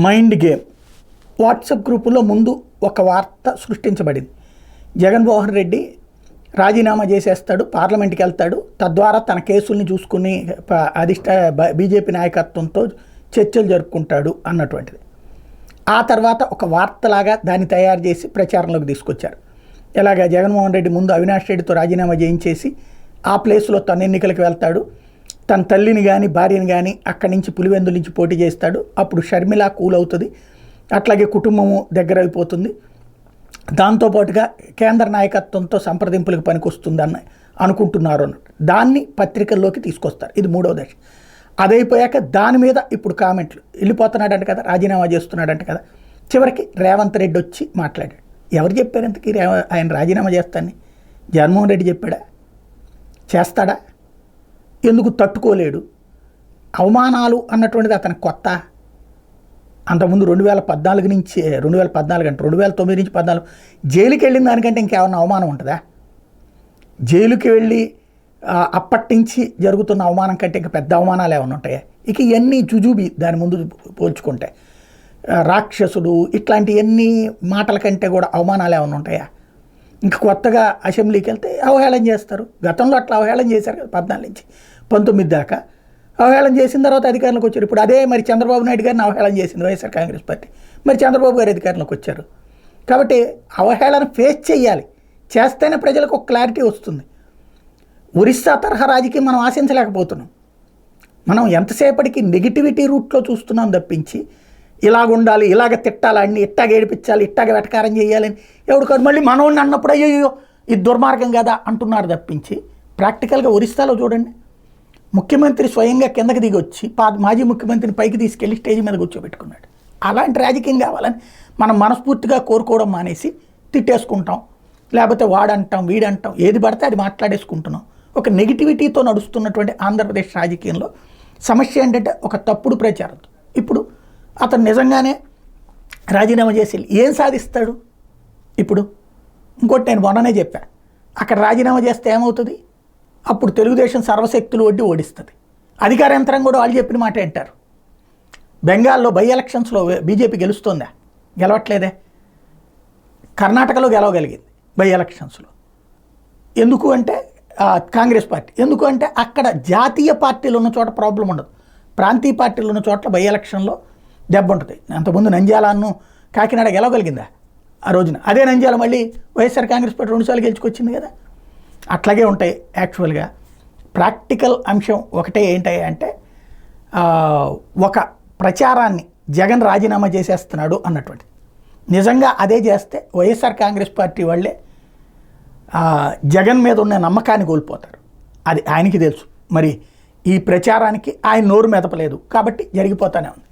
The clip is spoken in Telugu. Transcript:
Mind game. వాట్సాప్ గ్రూపులో ముందు ఒక వార్త సృష్టించబడింది. జగన్మోహన్ రెడ్డి రాజీనామా చేసేస్తాడు, పార్లమెంట్కి వెళ్తాడు, తద్వారా తన కేసుల్ని చూసుకుని బీజేపీ నాయకత్వంతో చర్చలు జరుపుకుంటాడు అన్నటువంటిది. ఆ తర్వాత ఒక వార్తలాగా దాన్ని తయారు చేసి ప్రచారంలోకి తీసుకొచ్చారు. ఇలాగ జగన్మోహన్ రెడ్డి ముందు అవినాష్ రెడ్డితో రాజీనామా చేయించేసి ఆ ప్లేస్లో తన ఎన్నికలకు వెళ్తాడు, తన తల్లిని కానీ భార్యని కానీ అక్కడి నుంచి పులివెందుల నుంచి పోటీ చేస్తాడు. అప్పుడు షర్మిల కూల్ అవుతుంది, అట్లాగే కుటుంబము దగ్గర అయిపోతుంది. దాంతోపాటుగా కేంద్ర నాయకత్వంతో సంప్రదింపులకు పనికొస్తుందని అనుకుంటున్నారు అన్నట్టు దాన్ని పత్రికల్లోకి తీసుకొస్తారు. ఇది మూడవ దశ. అదైపోయాక దాని మీద ఇప్పుడు కామెంట్లు వెళ్ళిపోతున్నాడంట కదా, రాజీనామా చేస్తున్నాడంట కదా. చివరికి రేవంత్ రెడ్డి వచ్చి మాట్లాడాడు. ఎవరు చెప్పారు ఇంతకీ ఆయన రాజీనామా చేస్తానని? జగన్మోహన్ రెడ్డి చెప్పాడా? చేస్తాడా? ఎందుకు తట్టుకోలేడు? అవమానాలు అన్నటువంటిది అతనికి కొత్త. అంతకుముందు 2014 నుంచి 2014 అంటే 2009 నుంచి 14 జైలుకి వెళ్ళిన దానికంటే ఇంకేమన్నా అవమానం ఉంటుందా? జైలుకి వెళ్ళి అప్పటి నుంచి జరుగుతున్న అవమానం కంటే ఇంకా పెద్ద అవమానాలు ఏమైనా ఉంటాయా? ఇక ఇవన్నీ జుజుబి దాని ముందు పోల్చుకుంటే. రాక్షసుడు ఇట్లాంటివన్నీ మాటల కంటే కూడా అవమానాలు ఏమైనా ఉంటాయా? ఇంకా కొత్తగా అసెంబ్లీకి వెళ్తే అవహేళన చేస్తారు. గతంలో అట్లా అవహేళన చేశారు కదా, 14 నుంచి 19 దాకా అవహేళన చేసిన తర్వాత అధికారంలోకి వచ్చారు. ఇప్పుడు అదే మరి చంద్రబాబు నాయుడు గారిని అవహేళన చేసింది వైఎస్ఆర్ కాంగ్రెస్ పార్టీ. మరి చంద్రబాబు గారు అధికారంలోకి వచ్చారు. కాబట్టి అవహేళన ఫేస్ చేయాలి, చేస్తేనే ప్రజలకు ఒక క్లారిటీ వస్తుంది. ఒరిస్సా తరహా రాజకీయం మనం ఆశించలేకపోతున్నాం. మనం ఎంతసేపటికి నెగిటివిటీ రూట్లో చూస్తున్నాం తప్పించి ఇలాగ ఉండాలి, ఇలాగ తిట్టాలి, అన్ని ఇట్టాగ ఏడిపించాలి, ఇట్టాగ వెటకారం చేయాలని ఎవరికాడు మళ్ళీ మనోడిని అన్నప్పుడు అయ్యో ఇది దుర్మార్గం కదా అంటున్నారు తప్పించి ప్రాక్టికల్గా ఒరిస్సాలో చూడండి, ముఖ్యమంత్రి స్వయంగా కిందకి దిగి వచ్చి మాజీ ముఖ్యమంత్రిని పైకి తీసుకెళ్ళి స్టేజ్ మీద కూర్చోబెట్టుకున్నాడు. అలాంటి రాజకీయం కావాలని మనం మనస్ఫూర్తిగా కోరుకోవడం మానేసి తిట్టేసుకుంటాం, లేకపోతే వాడంటాం వీడంటాం, ఏది పడితే అది మాట్లాడేసుకుంటున్నాం. ఒక నెగిటివిటీతో నడుస్తున్నటువంటి ఆంధ్రప్రదేశ్ రాజకీయంలో సమస్య ఏంటంటే ఒక తప్పుడు ప్రచారం. ఇప్పుడు అతను నిజంగానే రాజీనామా చేసి ఏం సాధిస్తాడు? ఇప్పుడు ఇంకోటి నేను మొన్ననే చెప్పా, అక్కడ రాజీనామా చేస్తే ఏమవుతుంది? అప్పుడు తెలుగుదేశం సర్వశక్తులు వడ్డీ ఓడిస్తుంది. అధికార యంత్రం కూడా వాళ్ళు చెప్పిన మాట అంటారు. బెంగాల్లో బై ఎలక్షన్స్లో బీజేపీ గెలుస్తుందా? గెలవట్లేదే. కర్ణాటకలో గెలవగలిగింది బై ఎలక్షన్స్లో. ఎందుకు అంటే కాంగ్రెస్ పార్టీ. ఎందుకు అంటే అక్కడ జాతీయ పార్టీలు ఉన్న చోట ప్రాబ్లం ఉండదు, ప్రాంతీయ పార్టీలు ఉన్న చోట్ల బై ఎలక్షన్లో దెబ్బ ఉంటుంది. అంతకుముందు నంద్యాలను కాకినాడ గెలవగలిగిందా ఆ రోజున? అదే నంద్యాల మళ్ళీ వైఎస్ఆర్ కాంగ్రెస్ పార్టీ 2 సార్లు గెలుచుకొచ్చింది కదా. అట్లాగే ఉంటాయి. యాక్చువల్గా ప్రాక్టికల్ అంశం ఒకటే ఏంటి అంటే ఒక ప్రచారాన్ని జగన్ రాజీనామా చేసేస్తున్నాడు అన్నటువంటి, నిజంగా అదే చేస్తే వైఎస్ఆర్ కాంగ్రెస్ పార్టీ వాళ్ళే జగన్ మీద ఉన్న నమ్మకాన్ని కోల్పోతారు. అది ఆయనకి తెలుసు. మరి ఈ ప్రచారానికి ఆయన నోరు మెదపలేదు కాబట్టి జరిగిపోతానే ఉంది.